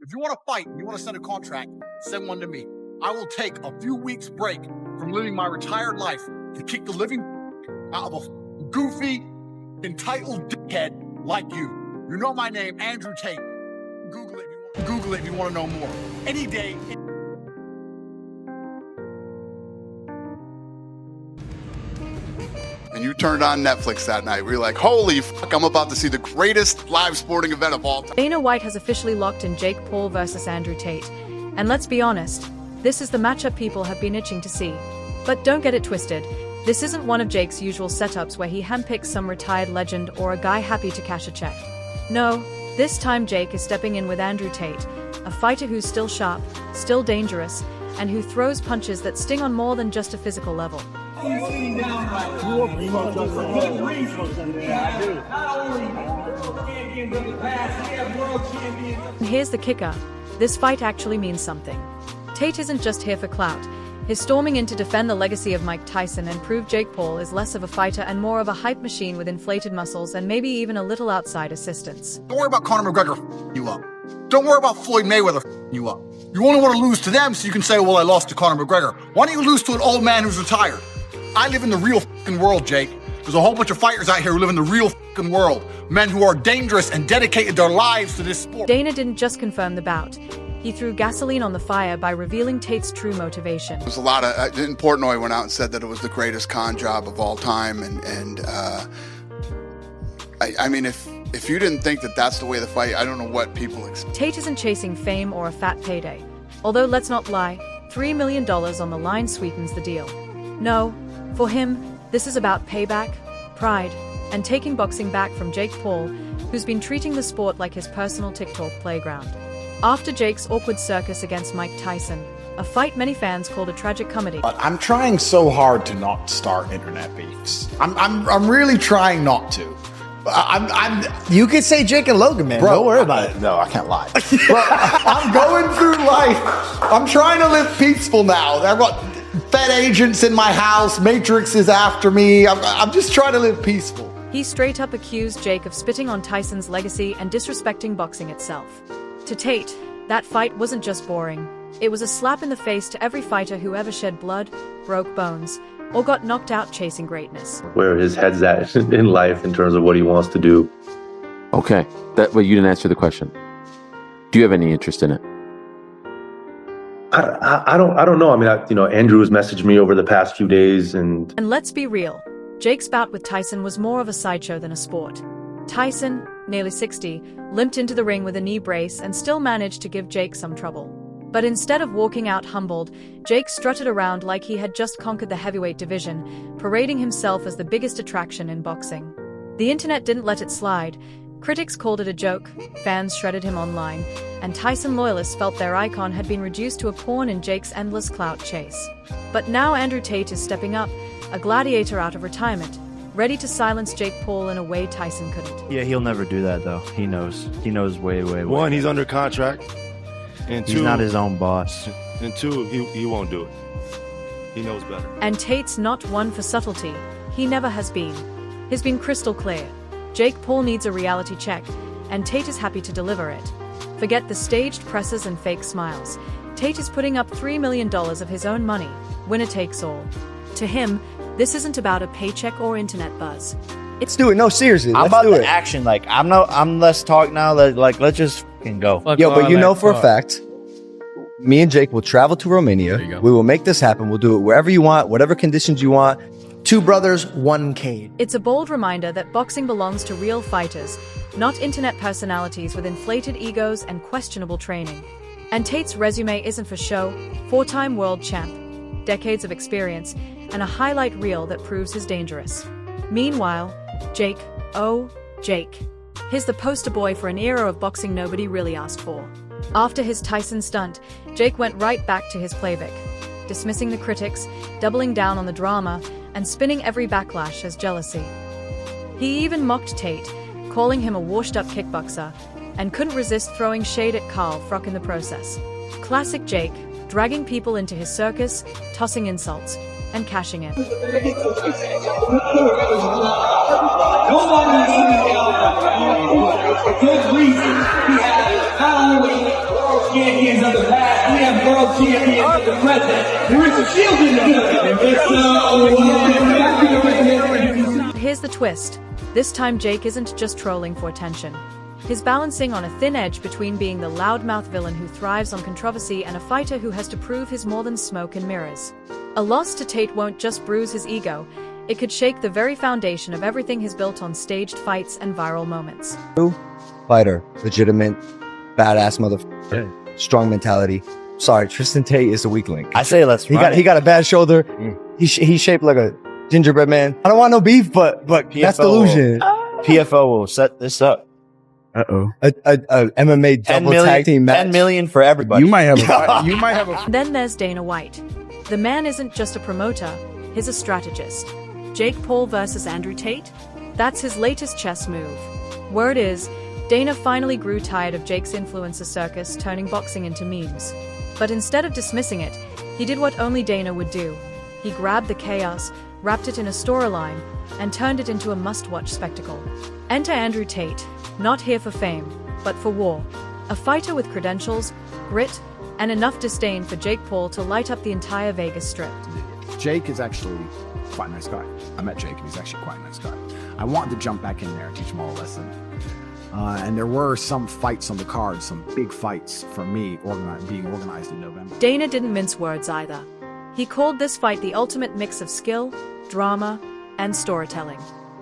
If you want to fight and you want to send a contract, send one to me. I will take a few weeks break from living my retired life to kick the living out of a goofy, entitled dickhead like you. You know my name, Andrew Tate. Google it if you want to know more. Any day. And you turned on Netflix that night. We were like, holy fuck, I'm about to see the greatest live sporting event of all time. Dana White has officially locked in Jake Paul versus Andrew Tate. And let's be honest, this is the matchup people have been itching to see. But don't get it twisted. This isn't one of Jake's usual setups where he handpicks some retired legend or a guy happy to cash a check. No, this time Jake is stepping in with Andrew Tate, a fighter who's still sharp, still dangerous, and who throws punches that sting on more than just a physical level. And here's the kicker. This fight actually means something. Tate isn't just here for clout. His storming in to defend the legacy of Mike Tyson and prove Jake Paul is less of a fighter and more of a hype machine with inflated muscles and maybe even a little outside assistance. Don't worry about Conor McGregor you up. Don't worry about Floyd Mayweather you up. You only want to lose to them so you can say, well, I lost to Conor McGregor. Why don't you lose to an old man who's retired? I live in the real world, Jake. There's a whole bunch of fighters out here who live in the real world. Men who are dangerous and dedicated their lives to this sport. Dana didn't just confirm the bout. He threw gasoline on the fire by revealing Tate's true motivation. There was a lot of, Portnoy went out and said that it was the greatest con job of all time. I mean, if you didn't think that that's the way to fight, I don't know what people expect. Tate isn't chasing fame or a fat payday. Although let's not lie, $3 million on the line sweetens the deal. No, for him, this is about payback, pride, and taking boxing back from Jake Paul, who's been treating the sport like his personal TikTok playground. After Jake's awkward circus against Mike Tyson, a fight many fans called a tragic comedy. But I'm trying so hard to not start internet beefs. I'm really trying not to. You could say Jake and Logan, man. Bro, don't worry about it. No, I can't lie. Bro, I'm going through life. I'm trying to live peaceful now. I've got Fed agents in my house. Matrix is after me. I'm just trying to live peaceful. He straight up accused Jake of spitting on Tyson's legacy and disrespecting boxing itself. To Tate, that fight wasn't just boring. It was a slap in the face to every fighter who ever shed blood, broke bones, or got knocked out chasing greatness. Where his head's at in life in terms of what he wants to do. Okay, but you didn't answer the question. Do you have any interest in it? I don't know. I mean, Andrew has messaged me over the past few days, and let's be real. Jake's bout with Tyson was more of a sideshow than a sport. Tyson, nearly 60, limped into the ring with a knee brace and still managed to give Jake some trouble. But instead of walking out humbled, Jake strutted around like he had just conquered the heavyweight division, parading himself as the biggest attraction in boxing. The internet didn't let it slide. Critics called it a joke, fans shredded him online, and Tyson loyalists felt their icon had been reduced to a pawn in Jake's endless clout chase. But now Andrew Tate is stepping up, a gladiator out of retirement, ready to silence Jake Paul in a way Tyson couldn't. Yeah, he'll never do that, though. He knows. He knows way. One, he's under contract. And he's not his own boss. And two, he won't do it. He knows better. And Tate's not one for subtlety. He never has been. He's been crystal clear. Jake Paul needs a reality check, and Tate is happy to deliver it. Forget the staged presses and fake smiles. Tate is putting up $3 million of his own money. Winner takes all. To him, this isn't about a paycheck or internet buzz. Let's do it. No, seriously. Let's do it. Action. Like, I'm less talk now. Let's just fucking go. But you know for a fact, me and Jake will travel to Romania. We will make this happen. We'll do it wherever you want, whatever conditions you want. 2 brothers, 1 cage. It's a bold reminder that boxing belongs to real fighters, not internet personalities with inflated egos and questionable training. And Tate's resume isn't for show. 4-time world champ, decades of experience, and a highlight reel that proves he's dangerous. Meanwhile, Jake, oh, Jake. He's the poster boy for an era of boxing nobody really asked for. After his Tyson stunt, Jake went right back to his playbook, dismissing the critics, doubling down on the drama, and spinning every backlash as jealousy. He even mocked Tate, calling him a washed-up kickboxer, and couldn't resist throwing shade at Carl Froch in the process. Classic Jake, dragging people into his circus, tossing insults, and cashing in. Good reason he has not only champions of the past. We have world champions of the present. There is a shield in the good. Here's the twist. This time Jake isn't just trolling for attention. He's balancing on a thin edge between being the loudmouth villain who thrives on controversy and a fighter who has to prove he's more than smoke and mirrors. A loss to Tate won't just bruise his ego, it could shake the very foundation of everything he's built on staged fights and viral moments. Fighter, legitimate, badass motherfucker, strong mentality. Sorry, Tristan Tate is the weak link. I say let's run. He got a bad shoulder. He's shaped like a gingerbread man. I don't want no beef, but that's delusion. PFO will set this up. A MMA double tag team match. 10 million for everybody. You might have a Then there's Dana White. The man isn't just a promoter, he's a strategist. Jake Paul versus Andrew Tate? That's his latest chess move. Word is, Dana finally grew tired of Jake's influencer circus turning boxing into memes. But instead of dismissing it, he did what only Dana would do. He grabbed the chaos, wrapped it in a storyline, and turned it into a must-watch spectacle. Enter Andrew Tate, not here for fame, but for war. A fighter with credentials, grit, and enough disdain for Jake Paul to light up the entire Vegas Strip. Jake is actually quite a nice guy. I met Jake and he's actually quite a nice guy. I wanted to jump back in there and teach him all a lesson. And there were some fights on the card, some big fights for me being organized in November. Dana didn't mince words either. He called this fight the ultimate mix of skill, drama, and storytelling.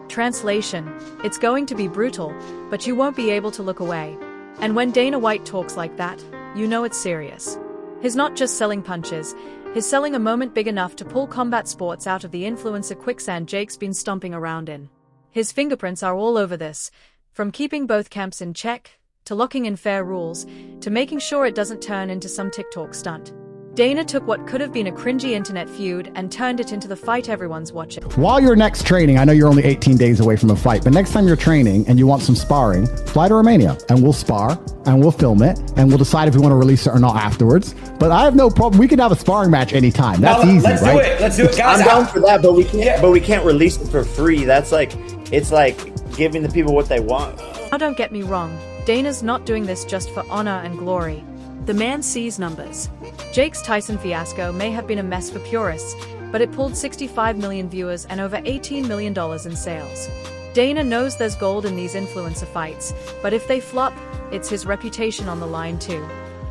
Translation, it's going to be brutal, but you won't be able to look away. And when Dana White talks like that, you know it's serious. He's not just selling punches, he's selling a moment big enough to pull combat sports out of the influencer quicksand Jake's been stomping around in. His fingerprints are all over this, from keeping both camps in check, to locking in fair rules, to making sure it doesn't turn into some TikTok stunt. Dana took what could have been a cringy internet feud and turned it into the fight everyone's watching. While you're next training, I know you're only 18 days away from a fight, but next time you're training and you want some sparring, fly to Romania and we'll spar and we'll film it and we'll decide if we want to release it or not afterwards. But I have no problem. We can have a sparring match anytime. That's easy, let's right? Let's do it, guys. I'm down for that, but we can't. But we can't release it for free. That's like, it's like giving the people what they want. Now don't get me wrong. Dana's not doing this just for honor and glory. The man sees numbers. Jake's Tyson fiasco may have been a mess for purists, but it pulled 65 million viewers and over $18 million in sales. Dana knows there's gold in these influencer fights, but if they flop, it's his reputation on the line too.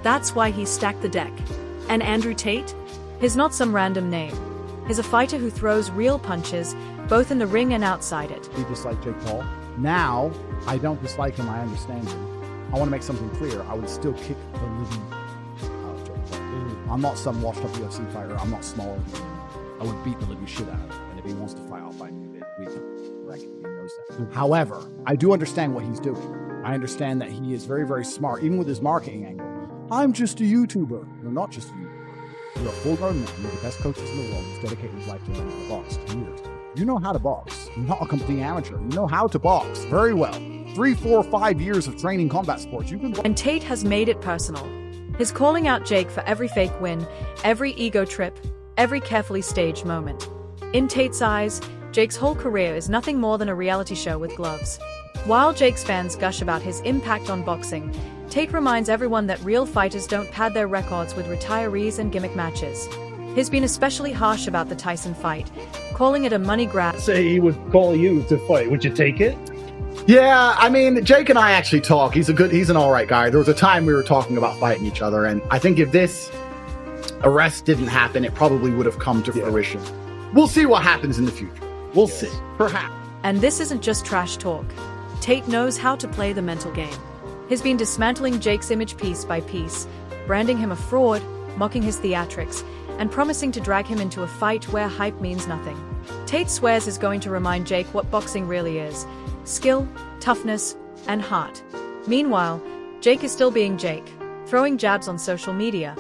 That's why he stacked the deck. And Andrew Tate? He's not some random name. He's a fighter who throws real punches, both in the ring and outside it. You dislike Jake Paul? Now, I don't dislike him, I understand him. I want to make something clear. I would still kick the living out of Jake Paul. I'm not some washed up UFC fighter. I'm not smaller than him. I would beat the living shit out of him. And if he wants to fight, I'll fight him. He knows that. However, I do understand what he's doing. I understand that he is very, very smart, even with his marketing angle. I'm just a YouTuber. You're not just a YouTuber. You're a full-grown man. You're the best coaches in the world. He's dedicated his life to learning how to box. 2 years. You know how to box. You're not a complete amateur. You know how to box very well. 3, 4, 5 years of training combat sports. And Tate has made it personal. He's calling out Jake for every fake win, every ego trip, every carefully staged moment. In Tate's eyes, Jake's whole career is nothing more than a reality show with gloves. While Jake's fans gush about his impact on boxing, Tate reminds everyone that real fighters don't pad their records with retirees and gimmick matches. He's been especially harsh about the Tyson fight, calling it a money grab. Say he would call you to fight. Would you take it? Yeah, I mean, Jake and I actually talk. He's an all right guy. There was a time we were talking about fighting each other, and I think if this arrest didn't happen, it probably would have come to fruition. We'll see what happens in the future. We'll see. Perhaps. And this isn't just trash talk. Tate knows how to play the mental game. He's been dismantling Jake's image piece by piece, branding him a fraud, mocking his theatrics, and promising to drag him into a fight where hype means nothing. Tate swears is going to remind Jake what boxing really is: skill, toughness, and heart. Meanwhile, Jake is still being Jake, throwing jabs on social media,